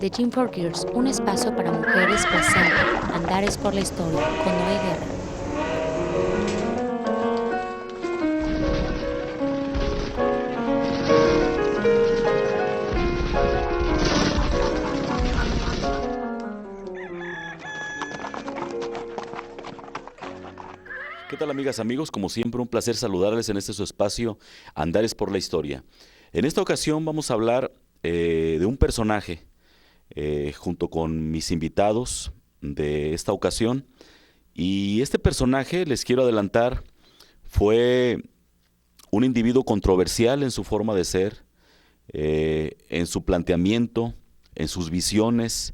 de Gym for Girls, un espacio para mujeres presenta Andares por la Historia, con Noé Guerra. ¿Qué tal, amigas, amigos? Como siempre, un placer saludarles en este su espacio, Andares por la Historia. En esta ocasión vamos a hablar de un personaje, junto con mis invitados de esta ocasión. Y este personaje, les quiero adelantar, fue un individuo controversial en su forma de ser, en su planteamiento, en sus visiones,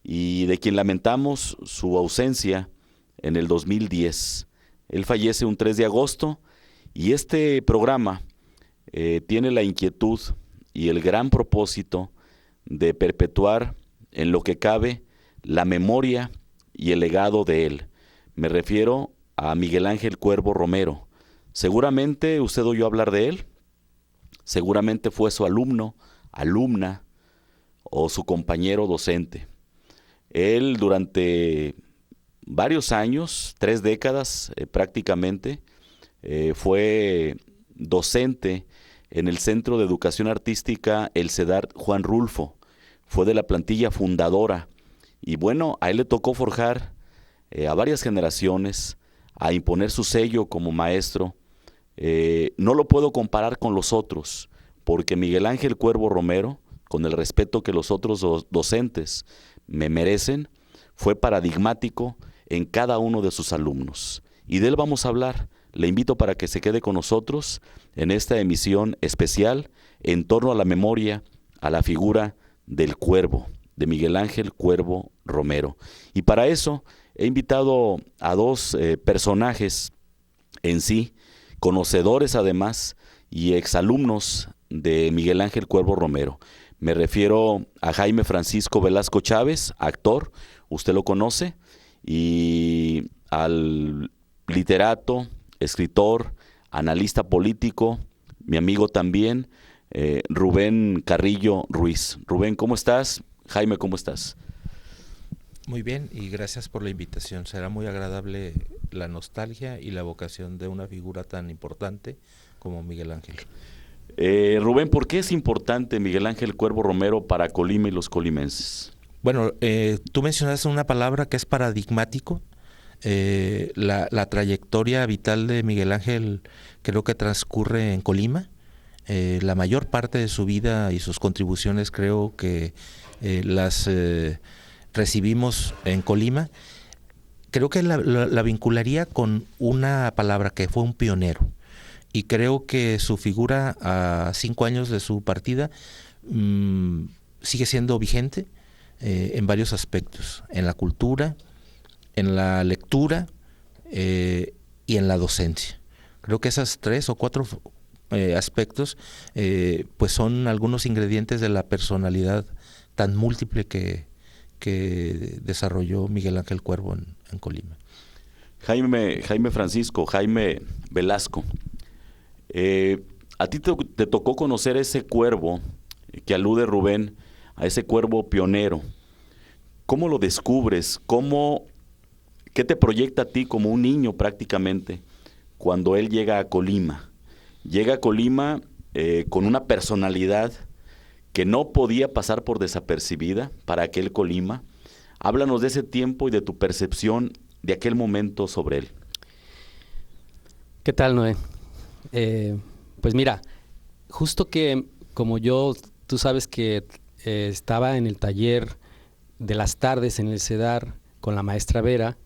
y de quien lamentamos su ausencia en el 2010. Él fallece un 3 de agosto y este programa tiene la inquietud y el gran propósito de perpetuar en lo que cabe la memoria y el legado de él. Me refiero a Miguel Ángel Cuervo Romero. Seguramente usted oyó hablar de él, seguramente fue su alumno, alumna o su compañero docente. Él durante varios años, 3 décadas prácticamente, fue docente en el Centro de Educación Artística El CEDART Juan Rulfo. Fue de la plantilla fundadora y bueno, a él le tocó forjar a varias generaciones, a imponer su sello como maestro. No lo puedo comparar con los otros, porque Miguel Ángel Cuervo Romero, con el respeto que los otros docentes me merecen, fue paradigmático en cada uno de sus alumnos. Y de él vamos a hablar. Le invito para que se quede con nosotros en esta emisión especial en torno a la memoria, a la figura del Cuervo, de Miguel Ángel Cuervo Romero. Y para eso he invitado a dos personajes en sí, conocedores además y exalumnos de Miguel Ángel Cuervo Romero. Me refiero a Jaime Francisco Velasco Chávez, actor, usted lo conoce, y al literato, escritor, analista político, mi amigo también, Rubén Carrillo Ruiz. Rubén, ¿cómo estás? Jaime, ¿cómo estás? Muy bien, y gracias por la invitación. Será muy agradable la nostalgia y la evocación de una figura tan importante como Miguel Ángel. Rubén, ¿por qué es importante Miguel Ángel Cuervo Romero para Colima y los colimenses? Bueno, tú mencionaste una palabra que es paradigmático. La trayectoria vital de Miguel Ángel creo que transcurre en Colima. La mayor parte de su vida y sus contribuciones creo que las recibimos en Colima. Creo que la vincularía con una palabra que fue un pionero. Y creo que su figura a 5 años de su partida sigue siendo vigente en varios aspectos, en la cultura, en la lectura y en la docencia. Creo que esas 3 o 4 aspectos pues son algunos ingredientes de la personalidad tan múltiple que desarrolló Miguel Ángel Cuervo en Colima. Jaime Francisco, Jaime Velasco, a ti te tocó conocer ese cuervo que alude Rubén, a ese cuervo pionero. ¿Cómo lo descubres? ¿Qué te proyecta a ti como un niño prácticamente cuando él llega a Colima? Llega a Colima con una personalidad que no podía pasar por desapercibida para aquel Colima. Háblanos de ese tiempo y de tu percepción de aquel momento sobre él. ¿Qué tal, Noé? Pues mira, justo que como tú sabes que estaba en el taller de las tardes en el CEDAR con la maestra Vera.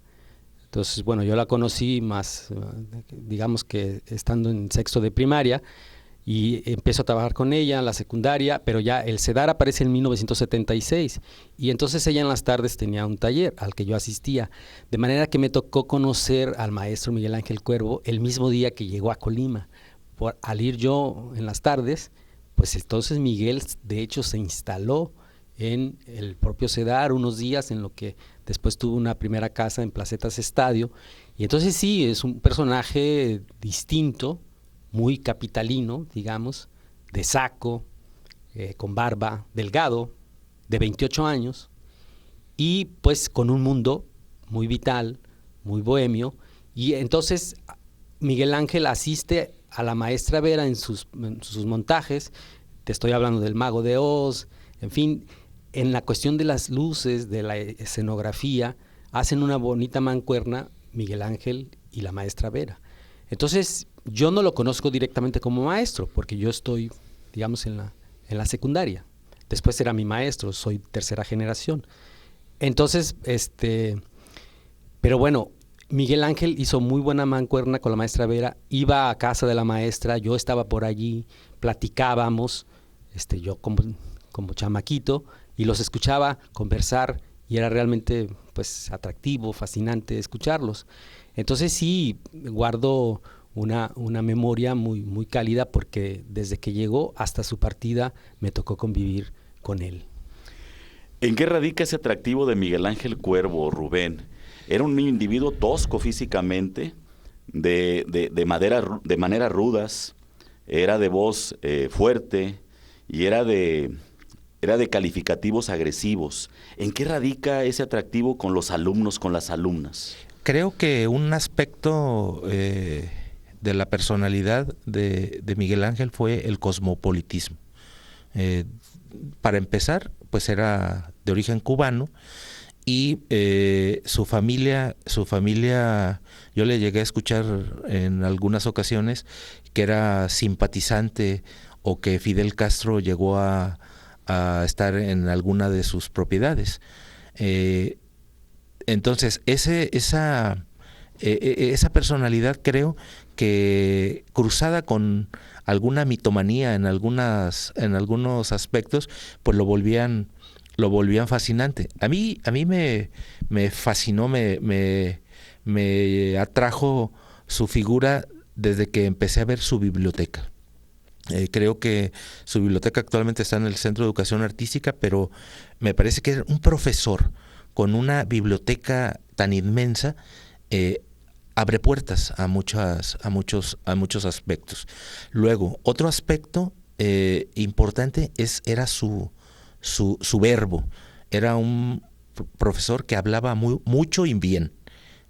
Entonces, bueno, yo la conocí más, digamos que estando en sexto de primaria, y empiezo a trabajar con ella en la secundaria, pero ya el CEDAR aparece en 1976, y entonces ella en las tardes tenía un taller al que yo asistía, de manera que me tocó conocer al maestro Miguel Ángel Cuervo el mismo día que llegó a Colima. Al ir yo en las tardes, pues entonces Miguel de hecho se instaló en el propio CEDAR unos días, en lo que después tuvo una primera casa en Placetas Estadio, y entonces sí, es un personaje distinto, muy capitalino, digamos, de saco, con barba, delgado, de 28 años, y pues con un mundo muy vital, muy bohemio, y entonces Miguel Ángel asiste a la maestra Vera en sus montajes. Te estoy hablando del Mago de Oz, en fin, en la cuestión de las luces, de la escenografía, hacen una bonita mancuerna Miguel Ángel y la maestra Vera. Entonces, yo no lo conozco directamente como maestro, porque yo estoy, digamos, en la secundaria. Después era mi maestro, soy tercera generación. Entonces, pero bueno, Miguel Ángel hizo muy buena mancuerna con la maestra Vera, iba a casa de la maestra, yo estaba por allí, platicábamos, yo como chamaquito, y los escuchaba conversar, y era realmente pues atractivo, fascinante escucharlos. Entonces sí, guardo una memoria muy, muy cálida, porque desde que llegó hasta su partida me tocó convivir con él. ¿En qué radica ese atractivo de Miguel Ángel Cuervo, Rubén? Era un individuo tosco físicamente, de manera rudas, era de voz fuerte y era de calificativos agresivos. ¿En qué radica ese atractivo con los alumnos, con las alumnas? Creo que un aspecto de la personalidad de Miguel Ángel fue el cosmopolitismo. Para empezar, pues era de origen cubano, y su familia, yo le llegué a escuchar en algunas ocasiones que era simpatizante, o que Fidel Castro llegó a estar en alguna de sus propiedades. Entonces, esa personalidad, creo que cruzada con alguna mitomanía en algunos aspectos, pues lo volvían fascinante. A mí me fascinó, me atrajo su figura desde que empecé a ver su biblioteca. Creo que su biblioteca actualmente está en el Centro de Educación Artística, pero me parece que era un profesor con una biblioteca tan inmensa. Abre puertas a muchos aspectos. Luego, otro aspecto importante era su verbo. Era un profesor que hablaba mucho y bien,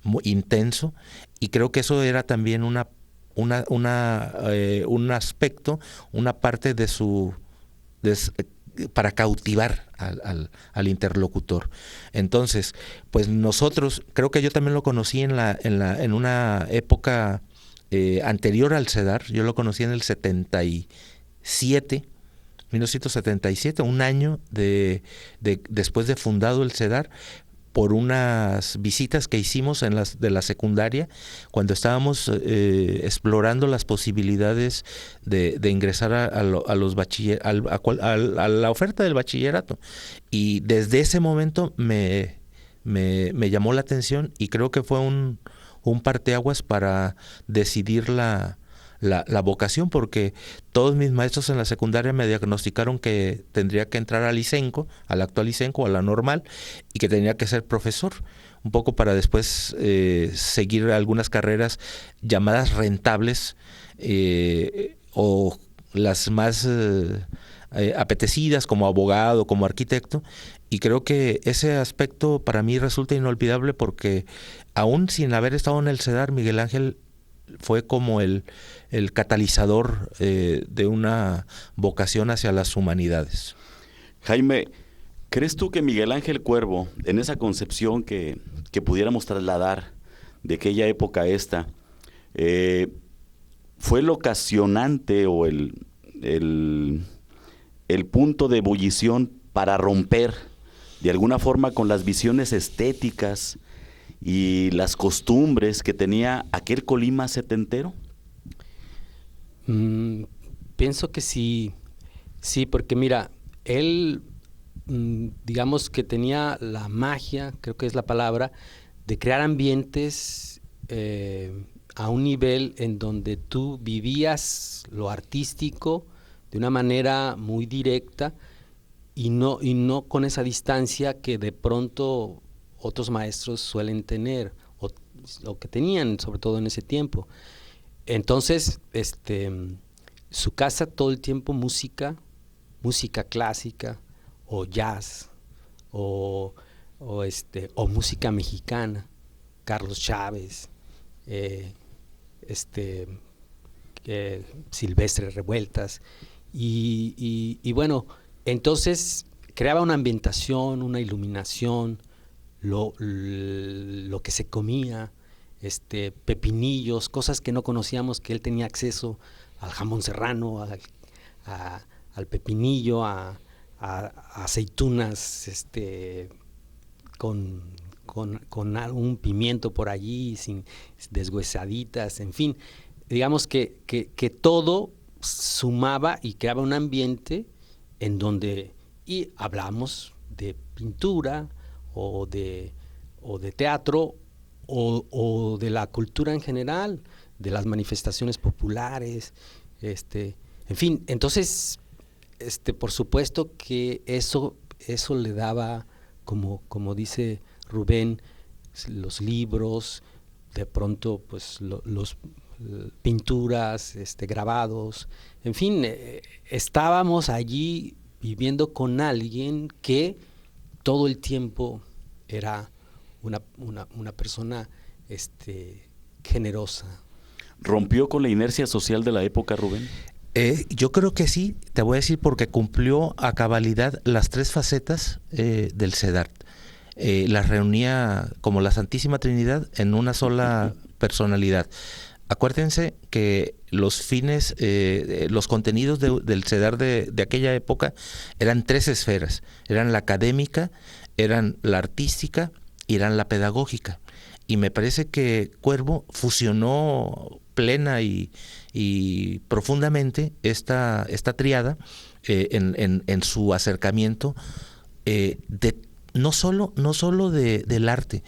muy intenso, y creo que eso era también un aspecto, una parte de para cautivar al interlocutor. Entonces, pues nosotros, creo que yo también lo conocí en una época anterior al CEDAR. Yo lo conocí en el 1977, un año después de fundado el CEDAR, por unas visitas que hicimos de la secundaria, cuando estábamos explorando las posibilidades de ingresar a la oferta del bachillerato. Y desde ese momento me llamó la atención, y creo que fue un parteaguas para decidir la vocación, porque todos mis maestros en la secundaria me diagnosticaron que tendría que entrar al ICENCO, al actual ICENCO, a la normal, y que tenía que ser profesor, un poco para después seguir algunas carreras llamadas rentables, o las más apetecidas, como abogado, como arquitecto. Y creo que ese aspecto para mí resulta inolvidable, porque aún sin haber estado en el CEDAR, Miguel Ángel fue como el catalizador de una vocación hacia las humanidades. Jaime, ¿crees tú que Miguel Ángel Cuervo, en esa concepción que pudiéramos trasladar de aquella época fue el ocasionante o el punto de ebullición para romper de alguna forma con las visiones estéticas y las costumbres que tenía aquel Colima setentero? Pienso que sí, porque mira, él, digamos que tenía la magia, creo que es la palabra, de crear ambientes a un nivel en donde tú vivías lo artístico de una manera muy directa, y no con esa distancia que de pronto otros maestros suelen tener, o que tenían, sobre todo en ese tiempo. Entonces, su casa todo el tiempo música clásica, o jazz, o, o música mexicana, Carlos Chávez, Silvestre Revueltas, y bueno, entonces creaba una ambientación, una iluminación, lo que se comía, pepinillos, cosas que no conocíamos, que él tenía acceso al jamón serrano, al pepinillo, a aceitunas con un pimiento por allí, deshuesaditas, en fin, digamos que todo sumaba y creaba un ambiente en donde y hablamos de pintura o de teatro o de la cultura en general, de las manifestaciones populares, en fin, entonces por supuesto que eso le daba, como dice Rubén, los libros, de pronto pues los pinturas, grabados, en fin, estábamos allí viviendo con alguien que todo el tiempo era una persona generosa. ¿Rompió con la inercia social de la época, Rubén? Yo creo que sí, te voy a decir, porque cumplió a cabalidad las tres facetas del CEDART. Las reunía como la Santísima Trinidad en una sola personalidad. Acuérdense que los fines, los contenidos del CEDART de aquella época eran tres esferas. Eran la académica, eran la artística y eran la pedagógica. Y me parece que Cuervo fusionó plena y profundamente esta triada en su acercamiento no solo del arte,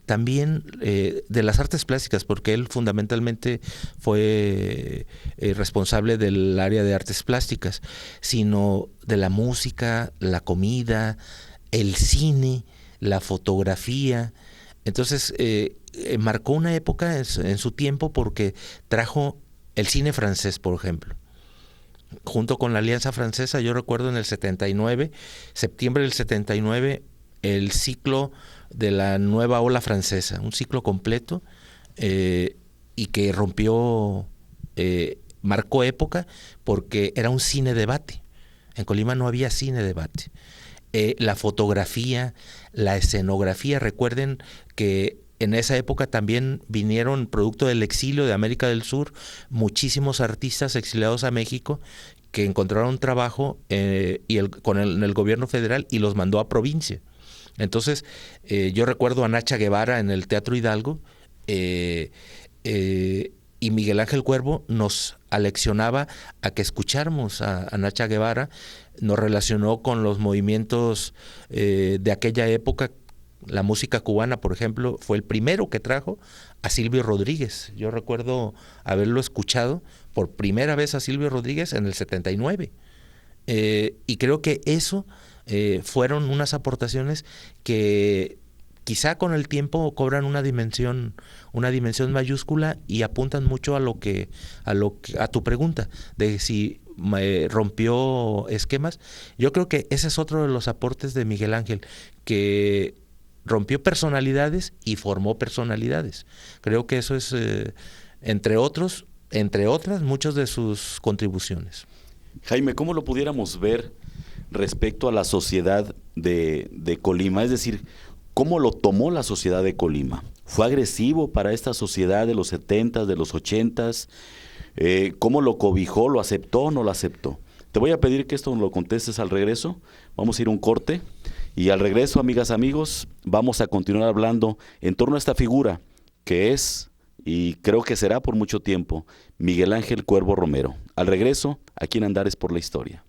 también de las artes plásticas, porque él fundamentalmente fue responsable del área de artes plásticas, sino de la música, la comida, el cine, la fotografía. Entonces marcó una época en su tiempo porque trajo el cine francés, por ejemplo. Junto con la Alianza Francesa, yo recuerdo en el 79, septiembre del 79, el ciclo de la nueva ola francesa, un ciclo completo y que marcó época porque era un cine debate. En Colima no había cine debate. La fotografía, la escenografía, recuerden que en esa época también vinieron, producto del exilio de América del Sur, muchísimos artistas exiliados a México que encontraron trabajo en el gobierno federal y los mandó a provincia. Entonces, yo recuerdo a Nacha Guevara en el Teatro Hidalgo y Miguel Ángel Cuervo nos aleccionaba a que escucháramos a Nacha Guevara, nos relacionó con los movimientos de aquella época. La música cubana, por ejemplo, fue el primero que trajo a Silvio Rodríguez. Yo recuerdo haberlo escuchado por primera vez a Silvio Rodríguez en el 79. Y creo que eso fueron unas aportaciones que quizá con el tiempo cobran una dimensión mayúscula y apuntan mucho a tu pregunta de si rompió esquemas. Yo creo que ese es otro de los aportes de Miguel Ángel, que rompió personalidades y formó personalidades. Creo que eso es, entre otras, muchas de sus contribuciones. Jaime, ¿cómo lo pudiéramos ver respecto a la sociedad de Colima? Es decir, ¿cómo lo tomó la sociedad de Colima? ¿Fue agresivo para esta sociedad de los 70s, de los 80s? ¿Cómo lo cobijó? ¿Lo aceptó o no lo aceptó? Te voy a pedir que esto lo contestes al regreso. Vamos a ir a un corte. Y al regreso, amigas, amigos, vamos a continuar hablando en torno a esta figura que es, y creo que será por mucho tiempo, Miguel Ángel Cuervo Romero. Al regreso, aquí en Andares por la Historia.